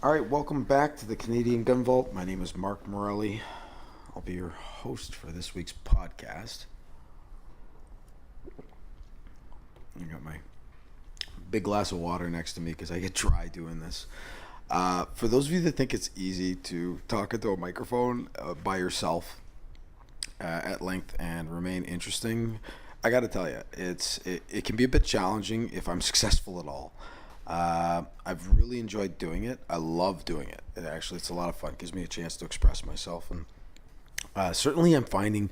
All right, welcome back to the Canadian Gun Vault. My name is Mark Morelli. I'll be your host for this week's podcast. I got my big glass of water next to me because I get dry doing this. For those of you that think it's easy to talk into a microphone by yourself at length and remain interesting, I got to tell you, it can be a bit challenging if I'm successful at all. I've really enjoyed doing it. I love doing it. It's a lot of fun. It gives me a chance to express myself, and certainly I'm finding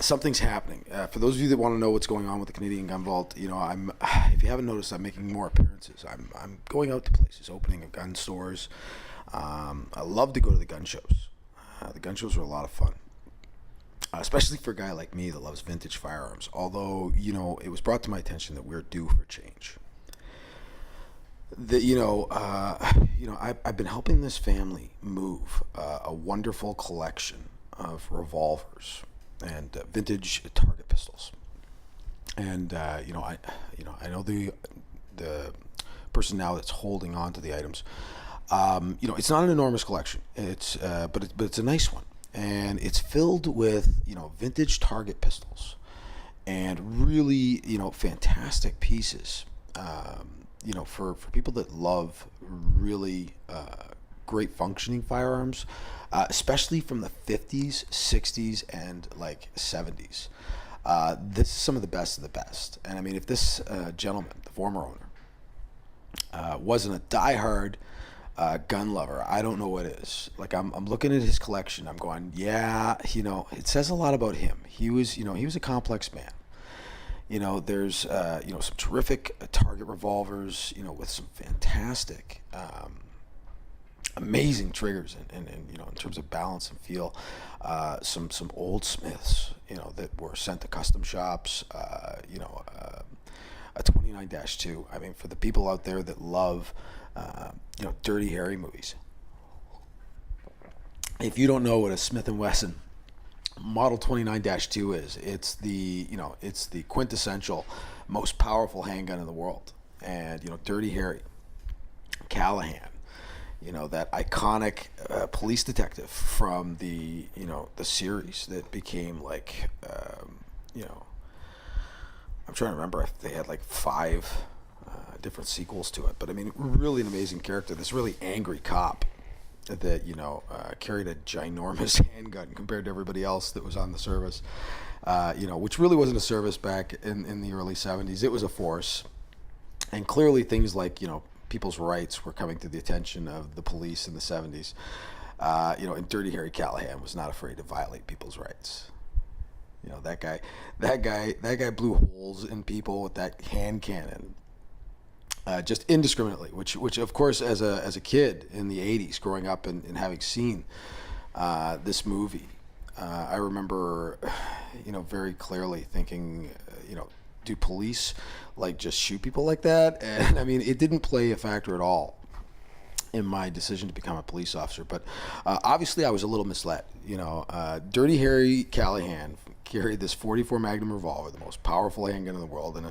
something's happening. For those of you that want to know what's going on with the Canadian Gun Vault, I'm if you haven't noticed, I'm making more appearances. I'm going out to places, opening up gun stores. I love to go to the gun shows. The gun shows are a lot of fun. Especially for a guy like me that loves vintage firearms. Although, it was brought to my attention that we're due for change. I've been helping this family move a wonderful collection of revolvers and vintage target pistols. And I know the person now that's holding on to the items. It's not an enormous collection. But it's a nice one, and it's filled with vintage target pistols and really fantastic pieces. For people that love really great functioning firearms, especially from the 50s, 60s, and like 70s. This is some of the best of the best. And I mean, if this gentleman, the former owner, wasn't a diehard gun lover, I don't know what is. Like I'm looking at his collection. I'm going, yeah, it says a lot about him. He was a complex man. There's some terrific target revolvers, with some fantastic, amazing triggers, and in terms of balance and feel, some old Smiths, that were sent to custom shops, a 29-2. I mean, for the people out there that love, Dirty Harry movies. If you don't know what a Smith & Wesson Model 29-2 is, it's the quintessential most powerful handgun in the world. And Dirty Harry Callahan, that iconic police detective from the series that became like I'm trying to remember if they had like 5 different sequels to it, but I mean, really an amazing character, this really angry cop that carried a ginormous handgun compared to everybody else that was on the service, which really wasn't a service back in the early 70s. It was a force, and clearly things like people's rights were coming to the attention of the police in the 70s. And Dirty Harry Callahan was not afraid to violate people's rights. That guy blew holes in people with that hand cannon. Just indiscriminately, which of course, as a kid in the 80s, growing up and having seen this movie, I remember, very clearly thinking, do police like just shoot people like that? And I mean, it didn't play a factor at all in my decision to become a police officer. But obviously, I was a little misled. Dirty Harry Callahan carried this 44 Magnum revolver, the most powerful handgun in the world.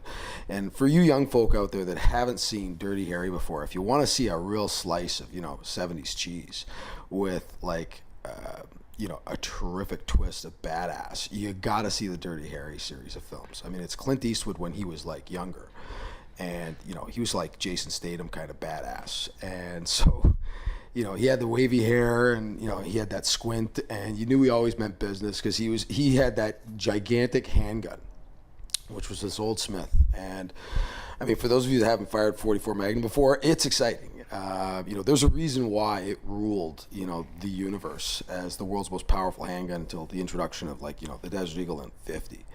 And for you young folk out there that haven't seen Dirty Harry before, if you want to see a real slice of 70s cheese with like a terrific twist of badass, you got to see the Dirty Harry series of films. I mean, it's Clint Eastwood when he was like younger, and he was like Jason Statham kind of badass. And so he had the wavy hair, and he had that squint, and you knew he always meant business because he had that gigantic handgun, which was this old Smith. And I mean, for those of you that haven't fired 44 Magnum before, it's exciting. There's a reason why it ruled the universe as the world's most powerful handgun until the introduction of the Desert Eagle in '50.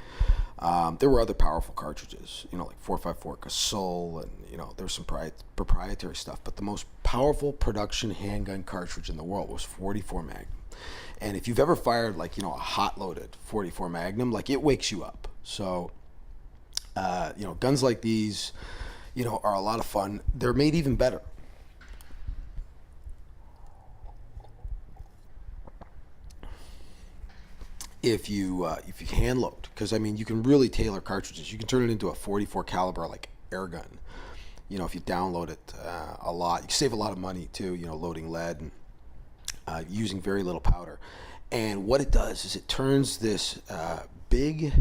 There were other powerful cartridges, like 4.54 Casull, and there was some proprietary stuff. But the most powerful production handgun cartridge in the world was 44 Magnum. And if you've ever fired a hot-loaded 44 Magnum, it wakes you up. So, guns like these, are a lot of fun. They're made even better. If you hand load, because I mean, you can really tailor cartridges. You can turn it into a 44 caliber air gun. If you download it a lot. You can save a lot of money too, loading lead and using very little powder. And what it does is it turns this big,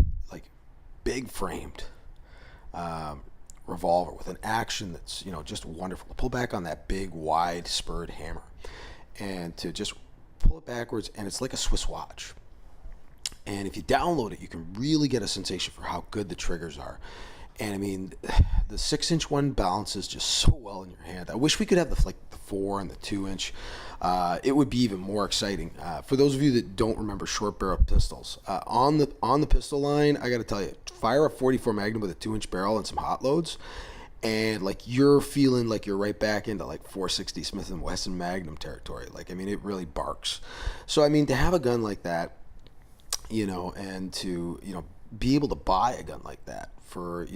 big framed revolver with an action that's just wonderful. To pull back on that big, wide, spurred hammer, and to just pull it backwards, and it's like a Swiss watch. And if you download it, you can really get a sensation for how good the triggers are. And I mean, the 6-inch one balances just so well in your hand. I wish we could have the 4 and the 2-inch. It would be even more exciting. For those of you that don't remember short barrel pistols, on the pistol line, I got to tell you, fire a 44 Magnum with a 2-inch barrel and some hot loads, and you're feeling like you're right back into 460 Smith & Wesson Magnum territory. I mean, it really barks. So I mean, to have a gun like that, and to be able to buy a gun like that for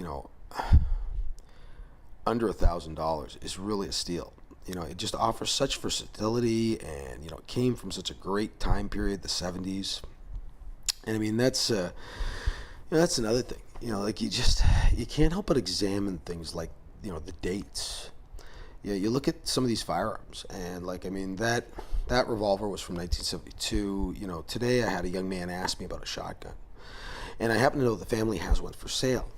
under $1,000 is really a steal. It just offers such versatility, and it came from such a great time period, the 70s. And I mean, that's that's another thing. You can't help but examine things like the dates. You look at some of these firearms, and I mean, that revolver was from 1972. Today I had a young man ask me about a shotgun, and I happen to know the family has one for sale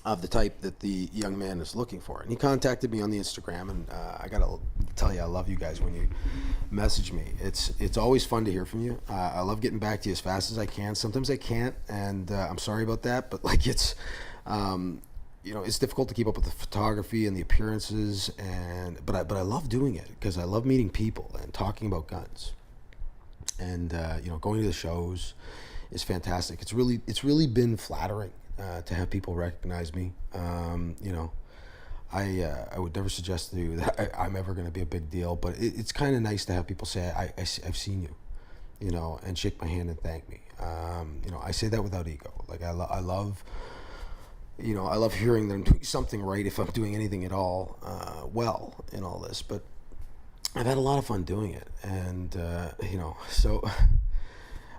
of the type that the young man is looking for. And he contacted me on the Instagram, and I gotta tell you, I love you guys when you message me. It's always fun to hear from you. I love getting back to you as fast as I can. Sometimes I can't, and I'm sorry about that, but it's it's difficult to keep up with the photography and the appearances, but I love doing it because I love meeting people and talking about guns. And going to the shows is fantastic. It's really been flattering to have people recognize me. I would never suggest to you that I'm ever going to be a big deal, but it's kind of nice to have people say I've seen you, and shake my hand and thank me. I say that without ego. I love hearing that I'm doing something right, if I'm doing anything at all well in all this. But I've had a lot of fun doing it, and so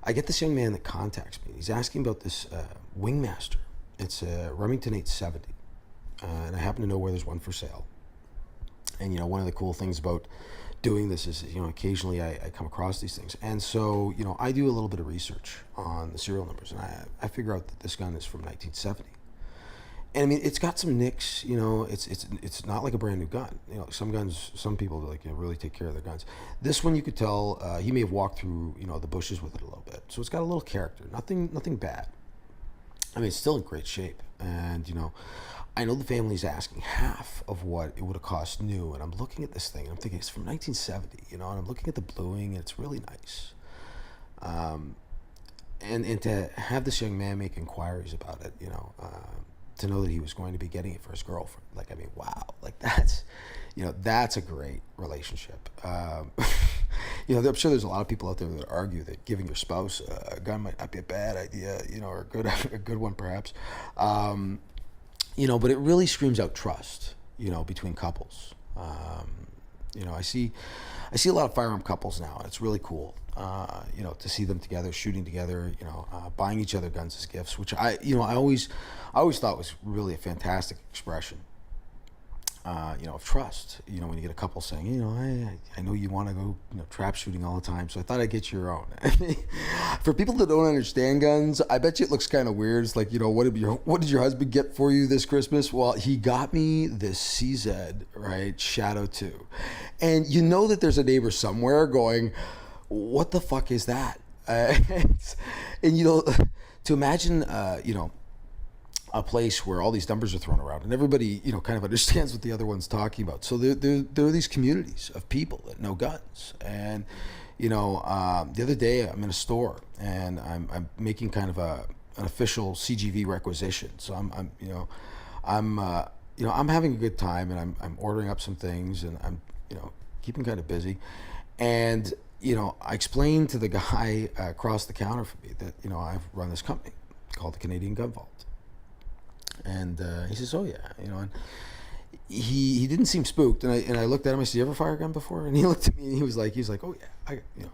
I get this young man that contacts me. He's asking about this Wingmaster. It's a Remington 870, and I happen to know where there's one for sale. And one of the cool things about doing this is occasionally I come across these things, and so I do a little bit of research on the serial numbers, and I figure out that this gun is from 1970. And I mean, it's got some nicks. It's not like a brand new gun. Some guns, some people really take care of their guns. This one, you could tell he may have walked through the bushes with it a little bit. So it's got a little character. Nothing bad. I mean, it's still in great shape. And I know the family's asking half of what it would have cost new. And I'm looking at this thing, and I'm thinking it's from 1970. And I'm looking at the bluing, and it's really nice. And to have this young man make inquiries about it, to know that he was going to be getting it for his girlfriend. I mean, wow, that's a great relationship. I'm sure there's a lot of people out there that argue that giving your spouse a gun might not be a bad idea, or a good one perhaps. But it really screams out trust, between couples. I see a lot of firearm couples now, and it's really cool. To see them together, shooting together, buying each other guns as gifts, which I always thought was really a fantastic expression, of trust. When you get a couple saying, I know you want to go, trap shooting all the time, so I thought I'd get you your own. For people that don't understand guns, I bet you it looks kind of weird. It's what did your husband get for you this Christmas? Well, he got me this CZ, right, Shadow 2, and that there's a neighbor somewhere going, what the fuck is that? And to imagine, a place where all these numbers are thrown around and everybody, kind of understands what the other one's talking about. So there are these communities of people that know guns. And, the other day I'm in a store and I'm making kind of an official CGV requisition. So I'm having a good time, and I'm ordering up some things, and I'm, keeping kind of busy. And, I explained to the guy across the counter from me that, I've run this company called the Canadian Gun Vault. And he says, oh yeah, and he didn't seem spooked. And I looked at him, I said, you ever fire a gun before? And he looked at me and he was like, oh yeah,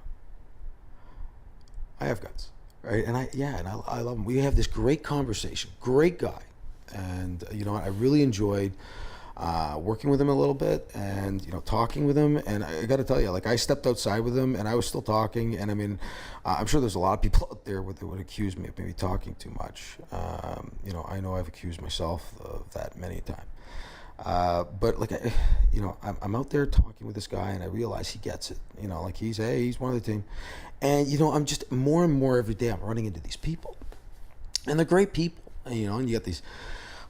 I have guns. Right. And I love him. We have this great conversation, great guy. And, I really enjoyed working with him a little bit and, talking with him. And I got to tell you, like, I stepped outside with him and I was still talking. And I mean, I'm sure there's a lot of people out there that would accuse me of maybe talking too much. I know I've accused myself of that many times. But like, I'm out there talking with this guy and I realize he gets it, like he's one of the team. And, I'm just more and more every day I'm running into these people and they're great people, and you got these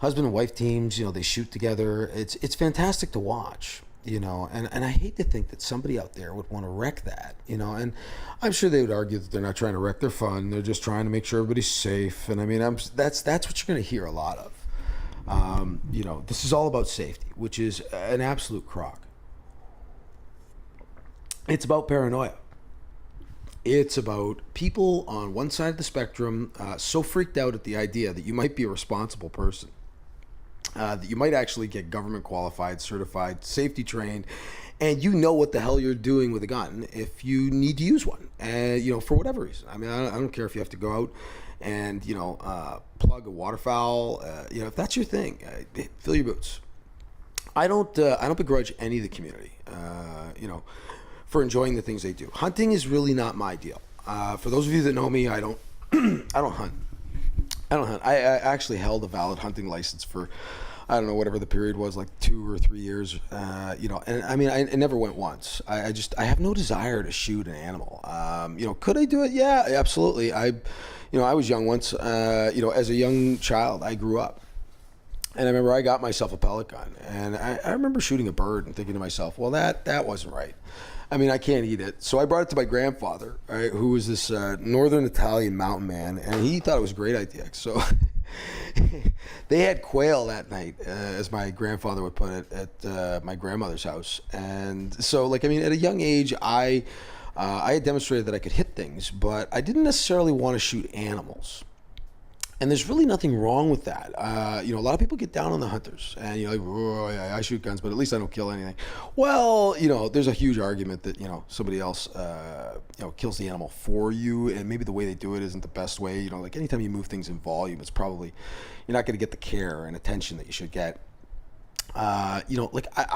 husband and wife teams, they shoot together. It's fantastic to watch, and I hate to think that somebody out there would want to wreck that, and I'm sure they would argue that they're not trying to wreck their fun. They're just trying to make sure everybody's safe. And I mean, that's what you're going to hear a lot of. This is all about safety, which is an absolute crock. It's about paranoia. It's about people on one side of the spectrum so freaked out at the idea that you might be a responsible person, that you might actually get government qualified, certified, safety trained, and you know what the hell you're doing with a gun if you need to use one, and for whatever reason. I mean, I don't care if you have to go out and plug a waterfowl. If that's your thing, fill your boots. I don't begrudge any of the community. For enjoying the things they do. Hunting is really not my deal. For those of you that know me, I don't I don't hunt. I actually held a valid hunting license for, I don't know, whatever the period was, like 2 or 3 years. And I mean, I never went once. I have no desire to shoot an animal. Could I do it? Yeah, absolutely. I was young once. As a young child, I grew up. And I remember I got myself a pellet gun. And I remember shooting a bird and thinking to myself, well, that wasn't right. I mean, I can't eat it. So I brought it to my grandfather, right, who was this northern Italian mountain man, and he thought it was a great idea. So they had quail that night, as my grandfather would put it, at my grandmother's house. And so, at a young age, I had demonstrated that I could hit things, but I didn't necessarily want to shoot animals. And there's really nothing wrong with that. A lot of people get down on the hunters and I shoot guns, but at least I don't kill anything. Well, there's a huge argument that, somebody else, kills the animal for you, and maybe the way they do it isn't the best way. Anytime you move things in volume, it's probably, you're not going to get the care and attention that you should get. I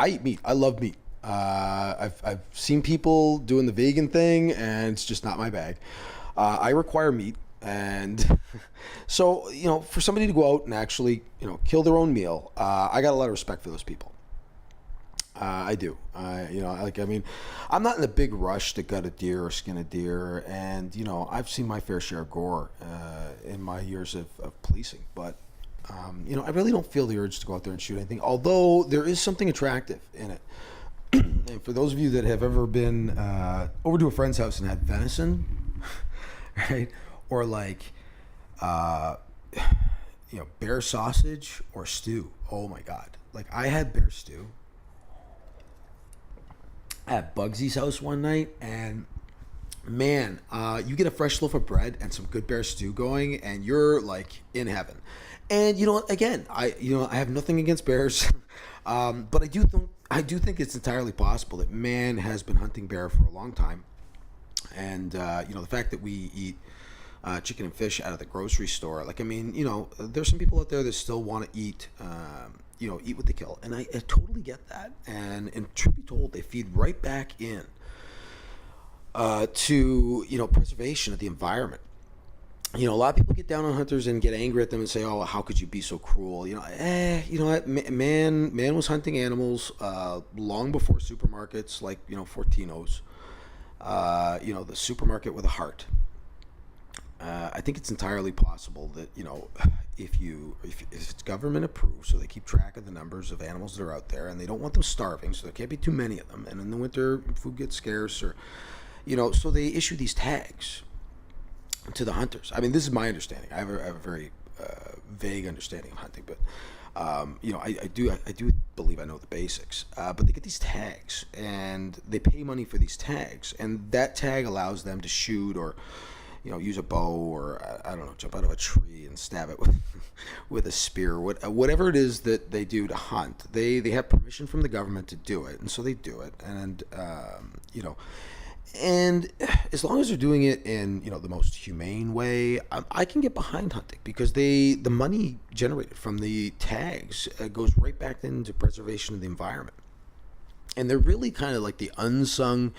eat meat. I love meat. I've seen people doing the vegan thing, and it's just not my bag. I require meat. And so, for somebody to go out and actually, kill their own meal, I got a lot of respect for those people. I do. I'm not in a big rush to gut a deer or skin a deer. And, I've seen my fair share of gore in my years of policing. But, I really don't feel the urge to go out there and shoot anything, although there is something attractive in it. And for those of you that have ever been over to a friend's house and had venison, right? Or bear sausage or stew. Oh my God. I had bear stew at Bugsy's house one night, and man, you get a fresh loaf of bread and some good bear stew going, and you're in heaven. And again, I have nothing against bears, but I do think it's entirely possible that man has been hunting bear for a long time, and the fact that we eat chicken and fish out of the grocery store. There's some people out there that still want to eat, eat what they kill. And I totally get that. And truth be told, they feed right back in to, preservation of the environment. A lot of people get down on hunters and get angry at them and say, oh, how could you be so cruel? Man was hunting animals long before supermarkets like, Fortino's, the supermarket with a heart. I think it's entirely possible that, if it's government approved, so they keep track of the numbers of animals that are out there, and they don't want them starving, so there can't be too many of them. And in the winter, food gets scarce, or, so they issue these tags to the hunters. I mean, this is my understanding. I have a very vague understanding of hunting, but I do believe I know the basics. But they get these tags, and they pay money for these tags, and that tag allows them to shoot or use a bow, or I don't know, jump out of a tree and stab it with a spear, whatever it is that they do to hunt. They have permission from the government to do it, and so they do it. And And as long as they're doing it in, the most humane way, I can get behind hunting because the money generated from the tags goes right back into preservation of the environment. And they're really kind of like the unsung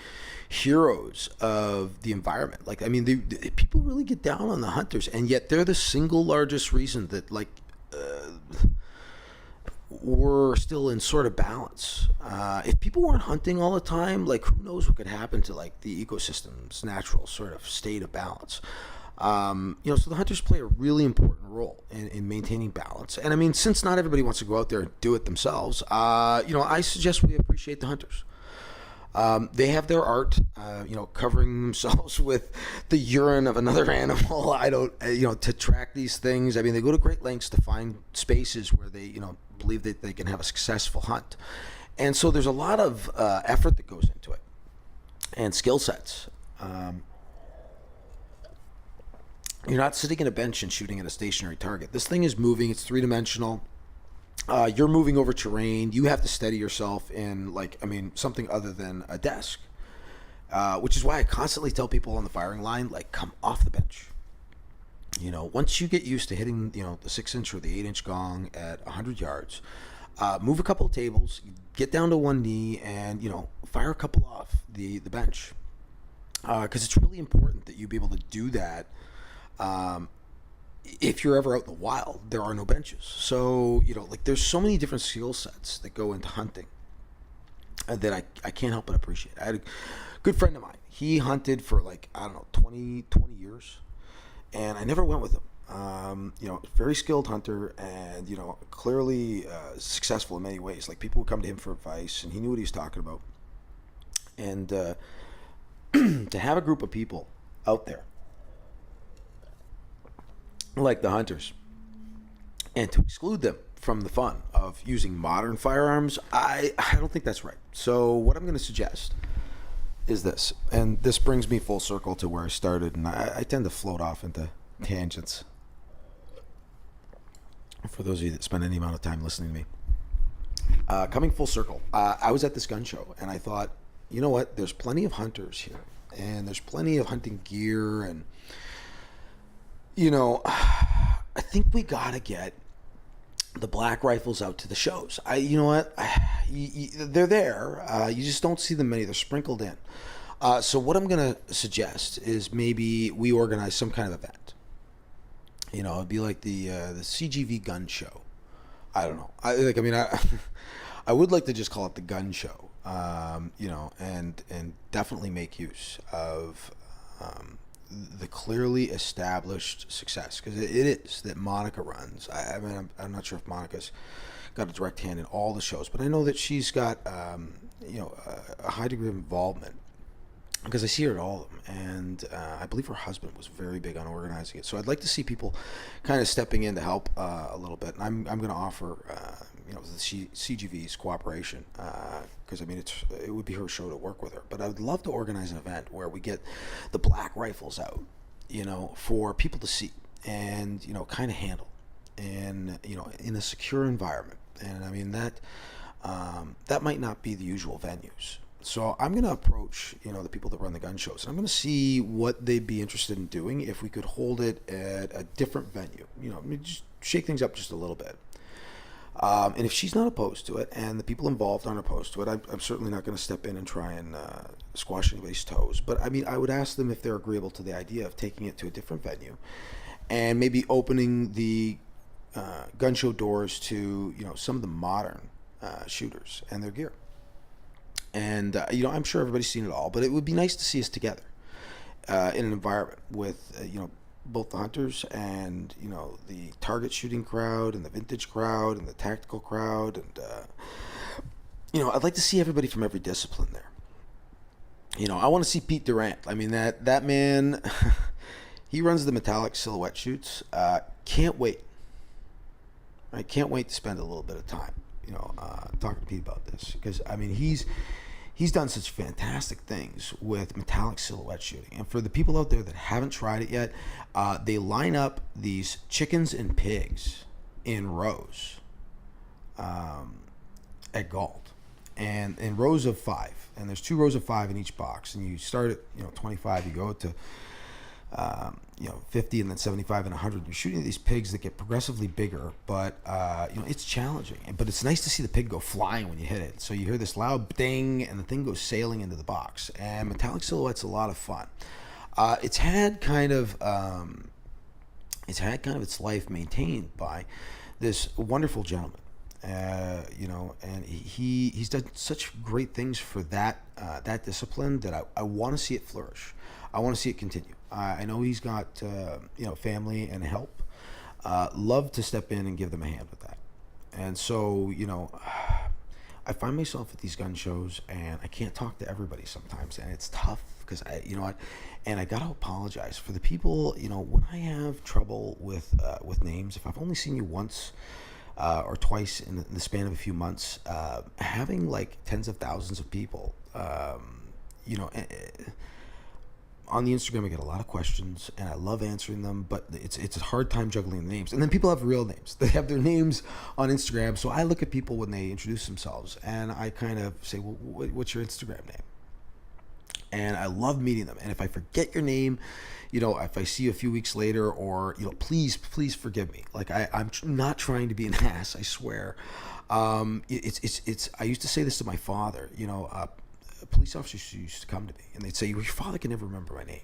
heroes of the environment. Like, I mean, people really get down on the hunters, and yet they're the single largest reason that, like, we're still in sort of balance. If people weren't hunting all the time, like, who knows what could happen to, like, the ecosystem's natural sort of state of balance. So the hunters play a really important role in maintaining balance. And I mean, since not everybody wants to go out there and do it themselves, I suggest we appreciate the hunters. They have their art, covering themselves with the urine of another animal. I don't, to track these things. I mean, they go to great lengths to find spaces where they, believe that they can have a successful hunt. And so there's a lot of effort that goes into it and skill sets. You're not sitting in a bench and shooting at a stationary target. This thing is moving. It's three-dimensional. You're moving over terrain. You have to steady yourself in, something other than a desk, which is why I constantly tell people on the firing line, like, come off the bench. Once you get used to hitting, the 6-inch or the 8-inch gong at 100 yards, move a couple of tables, get down to one knee, and, fire a couple off the bench. Because it's really important that you be able to do that. If you're ever out in the wild, there are no benches. So, there's so many different skill sets that go into hunting that I can't help but appreciate. I had a good friend of mine. He hunted for 20 years, and I never went with him. Very skilled hunter and, clearly successful in many ways. Like, people would come to him for advice, and he knew what he was talking about. And to have a group of people out there like the hunters, and to exclude them from the fun of using modern firearms, I don't think that's right. So what I'm going to suggest is this, and this brings me full circle to where I started, and I tend to float off into tangents. For those of you that spend any amount of time listening to me, coming full circle, I was at this gun show, and I thought, you know what? There's plenty of hunters here, and there's plenty of hunting gear, and I think we gotta get the black rifles out to the shows. They're there. You just don't see them many. They're sprinkled in. So what I'm gonna suggest is maybe we organize some kind of event. It'd be like the CGV gun show. I don't know. I would like to just call it the gun show. And definitely make use of the clearly established success, because it is that Monica runs. I'm not sure if Monica's got a direct hand in all the shows, but I know that she's got a high degree of involvement, because I see her at all of them, and I believe her husband was very big on organizing it. So I'd like to see people kind of stepping in to help a little bit, and I'm going to offer the CGV's cooperation, because it would be her show to work with her. But I would love to organize an event where we get the black rifles out, for people to see and kind of handle, and in a secure environment. And that might not be the usual venues. So I'm going to approach, the people that run the gun shows, and I'm going to see what they'd be interested in doing if we could hold it at a different venue. Just shake things up just a little bit. And if she's not opposed to it, and the people involved aren't opposed to it, I'm certainly not going to step in and try and squash anybody's toes. But I would ask them if they're agreeable to the idea of taking it to a different venue, and maybe opening the gun show doors to some of the modern shooters and their gear. And I'm sure everybody's seen it all, but it would be nice to see us together in an environment with both the hunters and the target shooting crowd and the vintage crowd and the tactical crowd, and I'd like to see everybody from every discipline there. I want to see Pete Durant. That man, he runs the Metallic Silhouette Shoots. Can't wait. I can't wait to spend a little bit of time talking to Pete about this, because he's done such fantastic things with metallic silhouette shooting. And for the people out there that haven't tried it yet, they line up these chickens and pigs in rows at Galt, and in rows of 5. and there's 2 rows of 5 in each box, and you start at 25, you go to 50, and then 75 and 100. You're shooting at these pigs that get progressively bigger, but it's challenging. But it's nice to see the pig go flying when you hit it. So you hear this loud ding, and the thing goes sailing into the box. And Metallic Silhouette's a lot of fun. It's had kind of its life maintained by this wonderful gentleman. And he's done such great things for that discipline that I want to see it flourish. I want to see it continue. I know he's got family and help. Love to step in and give them a hand with that. And so I find myself at these gun shows, and I can't talk to everybody sometimes, and it's tough because I gotta apologize for the people. When I have trouble with names, if I've only seen you once or twice in the span of a few months, having like tens of thousands of people, on the Instagram, I get a lot of questions, and I love answering them, but it's a hard time juggling the names. And then people have real names. They have their names on Instagram, so I look at people when they introduce themselves, and I kind of say, well, what's your Instagram name? And I love meeting them. And if I forget your name, if I see you a few weeks later, or, please forgive me. Like, I'm not trying to be an ass, I swear. I used to say this to my father, police officers used to come to me, and they'd say, your father can never remember my name.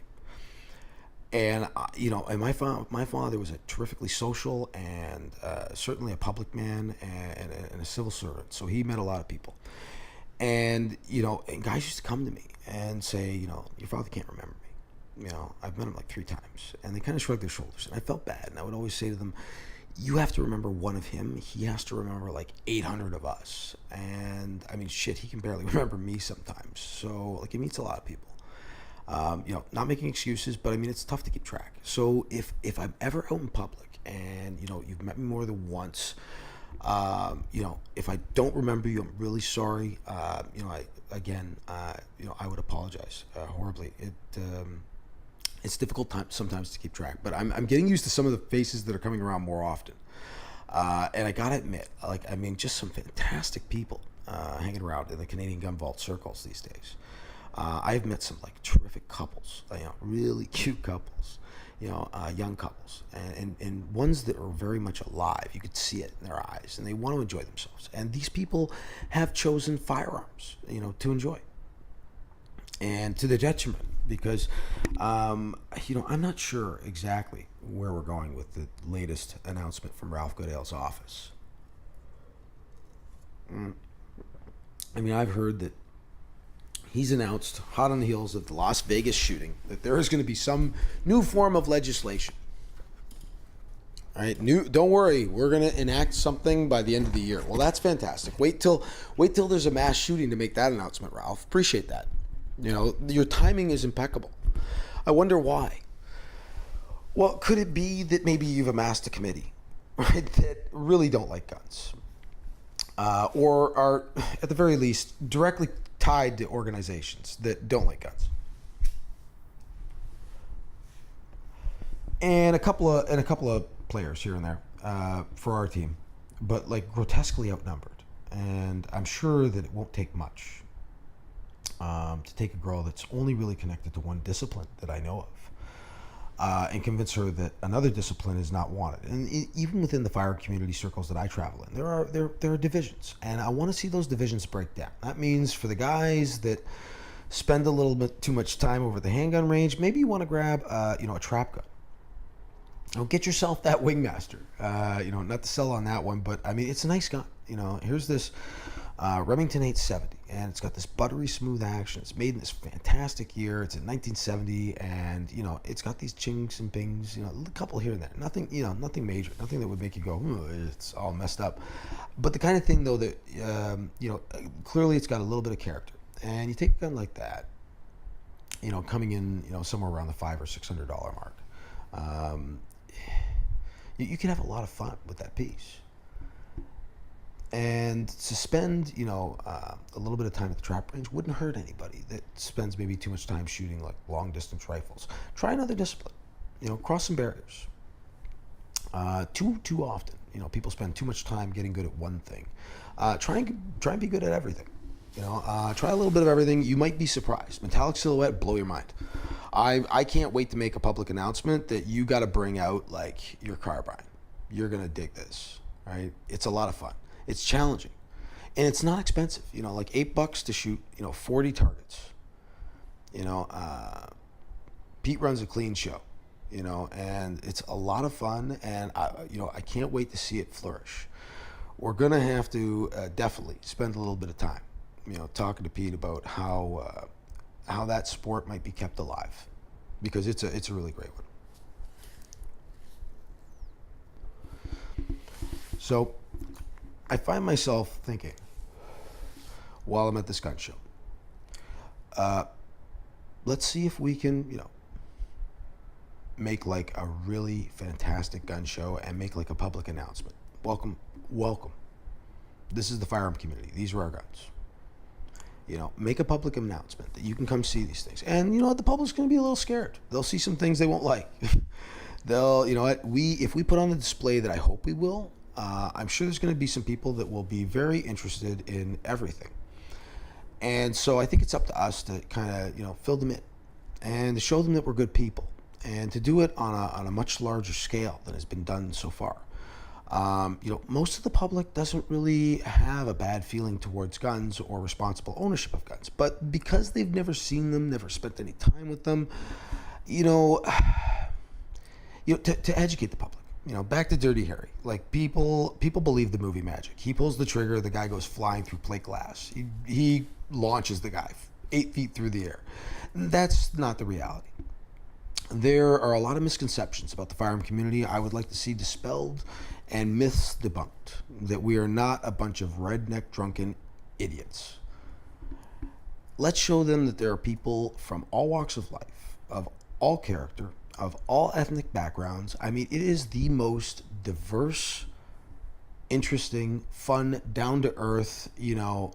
And and my father was a terrifically social and certainly a public man and a civil servant, so he met a lot of people. And and guys used to come to me and say, your father can't remember me. I've met him like 3 times, and they kind of shrugged their shoulders, and I felt bad. And I would always say to them, you have to remember one of him. He has to remember like 800 of us. And I mean, shit, he can barely remember me sometimes. So like, he meets a lot of people. Not making excuses, but I mean, it's tough to keep track. So if I'm ever out in public and you've met me more than once, if I don't remember you, I'm really sorry. I would apologize horribly. It's difficult sometimes to keep track, but I'm getting used to some of the faces that are coming around more often. And I gotta admit, just some fantastic people hanging around in the Canadian Gun Vault circles these days. I've met some like terrific couples, really cute couples, young couples, and ones that are very much alive. You could see it in their eyes, and they want to enjoy themselves. And these people have chosen firearms, to enjoy, and to the detriment, because I'm not sure exactly where we're going with the latest announcement from Ralph Goodale's office. I've heard that he's announced, hot on the heels of the Las Vegas shooting, that there is going to be some new form of legislation. All right, don't worry, we're going to enact something by the end of the year. Well, that's fantastic. Wait till there's a mass shooting to make that announcement, Ralph. Appreciate that. Your timing is impeccable. I wonder why. Well, could it be that maybe you've amassed a committee, right, that really don't like guns, or are, at the very least, directly tied to organizations that don't like guns, and a couple of players here and there for our team, but like grotesquely outnumbered. And I'm sure that it won't take much to take a girl that's only really connected to one discipline that I know of, and convince her that another discipline is not wanted. And even within the fire community circles that I travel in, there are divisions, and I want to see those divisions break down. That means for the guys that spend a little bit too much time over the handgun range, maybe you want to grab a trap gun. Get yourself that Wingmaster. Not to sell on that one, but I mean, it's a nice gun. Here's this Remington 870, and it's got this buttery smooth action. It's made in this fantastic year. It's in 1970, and it's got these chinks and bings, a couple here and there. Nothing, nothing major, nothing that would make you go, it's all messed up. But the kind of thing though that clearly it's got a little bit of character. And you take a gun like that, coming in, somewhere around the $500 or $600 mark. You can have a lot of fun with that piece. And to spend, a little bit of time at the trap range wouldn't hurt anybody that spends maybe too much time shooting like long distance rifles. Try another discipline, cross some barriers. Too often, people spend too much time getting good at one thing. Try and be good at everything. Try a little bit of everything. You might be surprised. Metallic silhouette, blow your mind. I can't wait to make a public announcement that you got to bring out like your carbine. You're gonna dig this, right? It's a lot of fun. It's challenging, and it's not expensive. Like $8 to shoot. 40 targets. Pete runs a clean show. And it's a lot of fun, and I can't wait to see it flourish. We're gonna have to definitely spend a little bit of time, talking to Pete about how that sport might be kept alive, because it's a really great one. So, I find myself thinking while I'm at this gun show. Let's see if we can, make like a really fantastic gun show and make like a public announcement. Welcome. This is the firearm community. These are our guns. Make a public announcement that you can come see these things. And the public's going to be a little scared. They'll see some things they won't like. They'll, if we put on the display that I hope we will, I'm sure there's going to be some people that will be very interested in everything. And so I think it's up to us to kind of, fill them in and to show them that we're good people, and to do it on a much larger scale than has been done so far. Most of the public doesn't really have a bad feeling towards guns or responsible ownership of guns, but because they've never seen them, never spent any time with them, to educate the public. Back to Dirty Harry. Like people believe the movie magic. He pulls the trigger, the guy goes flying through plate glass. He launches the guy 8 feet through the air. That's not the reality. There are a lot of misconceptions about the firearm community I would like to see dispelled and myths debunked. That we are not a bunch of redneck drunken idiots. Let's show them that there are people from all walks of life, of all character, of all ethnic backgrounds. I mean, it is the most diverse, interesting, fun, down-to-earth,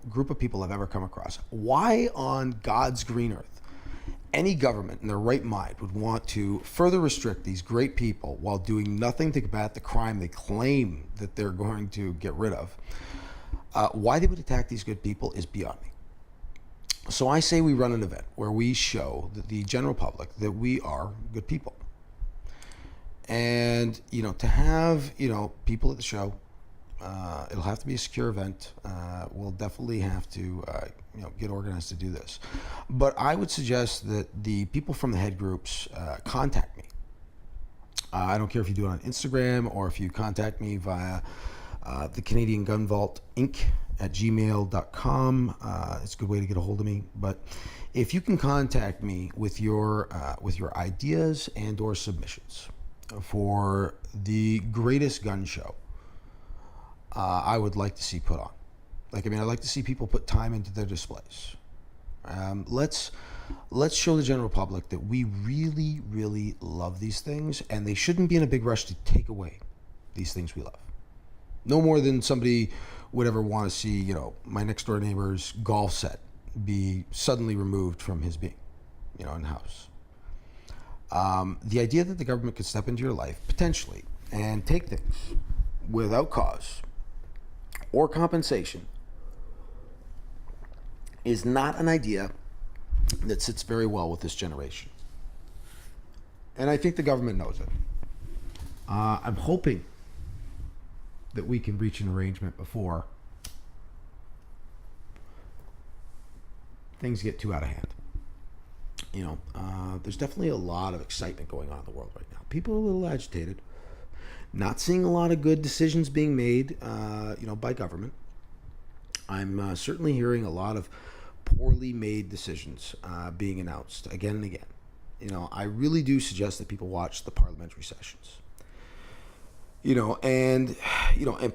group of people I've ever come across. Why on God's green earth any government in their right mind would want to further restrict these great people while doing nothing to combat the crime they claim that they're going to get rid of? Why they would attack these good people is beyond me. So I say we run an event where we show the general public that we are good people. And, to have, people at the show, it'll have to be a secure event. We'll definitely have to, get organized to do this. But I would suggest that the people from the head groups contact me. I don't care if you do it on Instagram or if you contact me via the Canadian Gun Vault Inc. at gmail.com. It's a good way to get a hold of me. But if you can contact me with your ideas and or submissions for the greatest gun show I would like to see put on. I'd like to see people put time into their displays. Let's show the general public that we really, really love these things, and they shouldn't be in a big rush to take away these things we love. No more than somebody would ever want to see, my next door neighbor's golf set be suddenly removed from his being, in the house. The idea that the government could step into your life, potentially, and take things without cause or compensation is not an idea that sits very well with this generation. And I think the government knows it. I'm hoping that we can reach an arrangement before things get too out of hand. There's definitely a lot of excitement going on in the world right now. People are a little agitated. Not seeing a lot of good decisions being made, by government. I'm certainly hearing a lot of poorly made decisions being announced again and again. I really do suggest that people watch the parliamentary sessions. And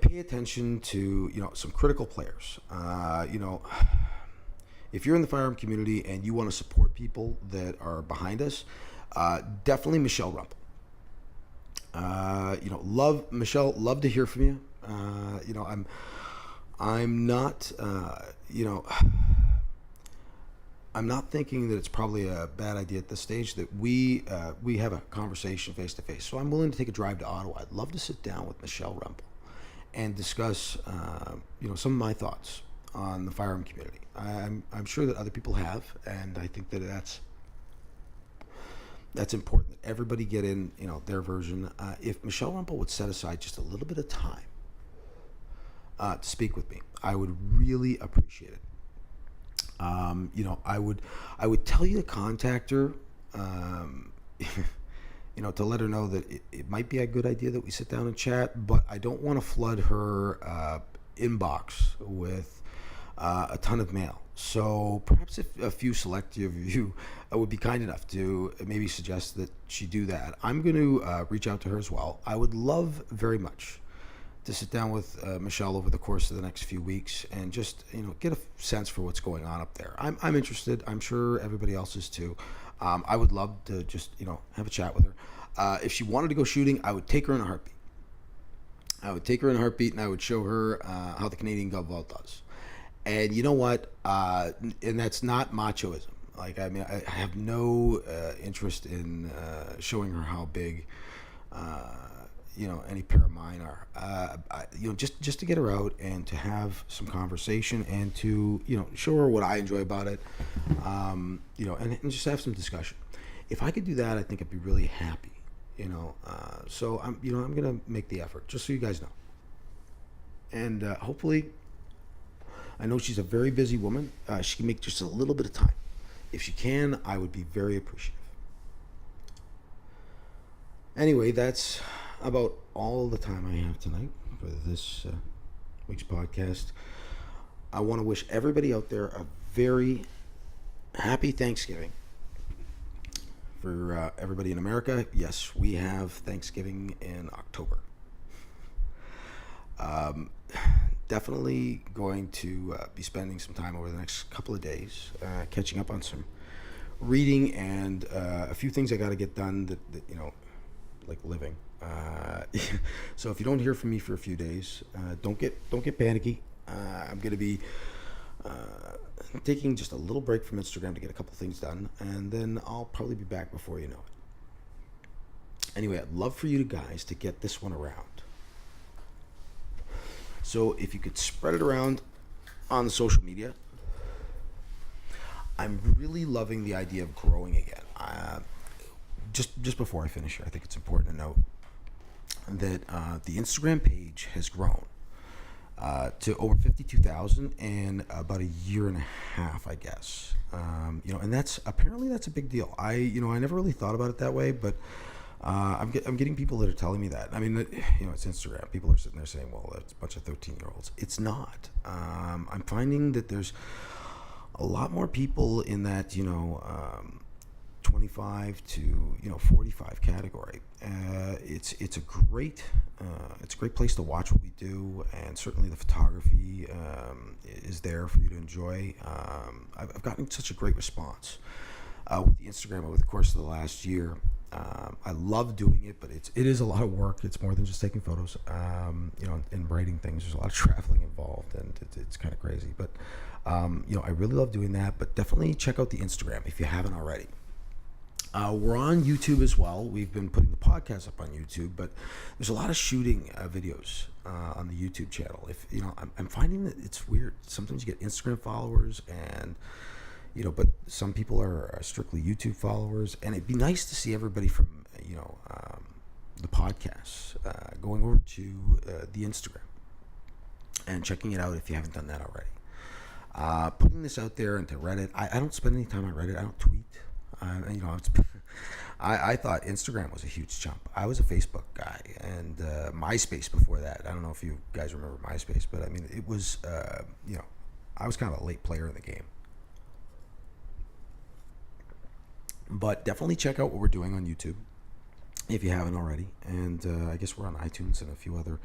pay attention to, some critical players. If you're in the firearm community and you want to support people that are behind us, definitely Michelle Rumpel. Love Michelle. Love to hear from you. I'm not. I'm not thinking that it's probably a bad idea at this stage that we have a conversation face to face. So I'm willing to take a drive to Ottawa. I'd love to sit down with Michelle Rumpel and discuss, some of my thoughts on the firearm community. I'm sure that other people have, and I think that that's important that everybody get in, their version. If Michelle Rumpel would set aside just a little bit of time to speak with me, I would really appreciate it. I would tell you to contact her, to let her know that it might be a good idea that we sit down and chat, but I don't want to flood her inbox with a ton of mail. So perhaps if a few selective of you would be kind enough to maybe suggest that she do that. I'm going to reach out to her as well. I would love very much to sit down with Michelle over the course of the next few weeks and just get a sense for what's going on up there. I'm interested. I'm sure everybody else is too. I would love to just have a chat with her. If she wanted to go shooting, I would take her in a heartbeat. And I would show her how the Canadian Gun Vault does. And you know what? And that's not machoism. Like, I mean, I have no interest in showing her how big any pair of mine are. Just to get her out and to have some conversation and to show her what I enjoy about it. And just have some discussion. If I could do that, I think I'd be really happy. So I'm gonna make the effort, just so you guys know. And hopefully, I know she's a very busy woman. She can make just a little bit of time. If she can, I would be very appreciative. Anyway, that's about all the time I have tonight for this week's podcast. I want to wish everybody out there a very happy Thanksgiving. For everybody in America, yes, we have Thanksgiving in October. Definitely going to be spending some time over the next couple of days catching up on some reading and a few things I got to get done that like living. So if you don't hear from me for a few days, don't get panicky. I'm going to be taking just a little break from Instagram to get a couple things done, and then I'll probably be back before you know it. Anyway, I'd love for you guys to get this one around. So if you could spread it around on the social media. I'm really loving the idea of growing again. Just before I finish here, I think it's important to note that the Instagram page has grown to over 52,000 in about a year and a half, I guess. And that's a big deal. I never really thought about it that way, but I'm getting people that are telling me that. I mean, it's Instagram. People are sitting there saying, well, it's a bunch of 13-year-olds. It's not. I'm finding that there's a lot more people in that, 25 to 45 category. It's a great place to watch what we do, and certainly the photography is there for you to enjoy. I've gotten such a great response with the Instagram over the course of the last year. I love doing it, but it is a lot of work. It's more than just taking photos. And writing things. There's a lot of traveling involved, and it's kind of crazy. But I really love doing that. But definitely check out the Instagram if you haven't already. We're on YouTube as well. We've been putting the podcast up on YouTube, but there's a lot of shooting videos on the YouTube channel. If I'm finding that it's weird. Sometimes you get Instagram followers, and but some people are strictly YouTube followers, and it'd be nice to see everybody from the podcast going over to the Instagram and checking it out if you haven't done that already. Putting this out there into Reddit. I don't spend any time on Reddit. I don't tweet. I thought Instagram was a huge jump. I was a Facebook guy, and MySpace before that. I don't know if you guys remember MySpace, but I mean, it was, I was kind of a late player in the game. But definitely check out what we're doing on YouTube if you haven't already. And I guess we're on iTunes and a few other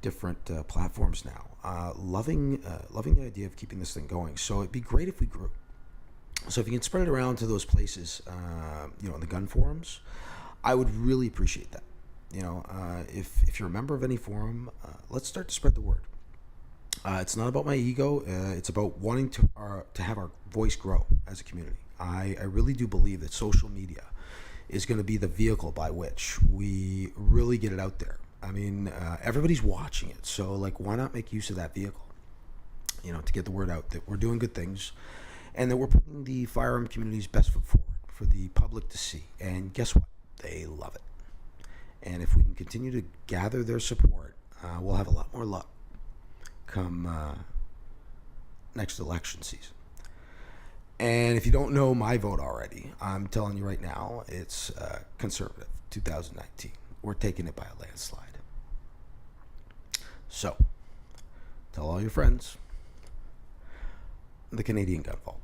different platforms now. Loving the idea of keeping this thing going. So it'd be great if we grew. So if you can spread it around to those places, in the gun forums, I would really appreciate that. If you're a member of any forum, let's start to spread the word. It's not about my ego. It's about wanting to have our voice grow as a community. I really do believe that social media is going to be the vehicle by which we really get it out there. I mean, everybody's watching it, so why not make use of that vehicle? to get the word out that we're doing good things and that we're putting the firearm community's best foot forward for the public to see. And guess what? They love it. And if we can continue to gather their support, we'll have a lot more luck come next election season. And if you don't know my vote already, I'm telling you right now, it's conservative, 2019. We're taking it by a landslide. So, tell all your friends, the Canadian Gun Vault.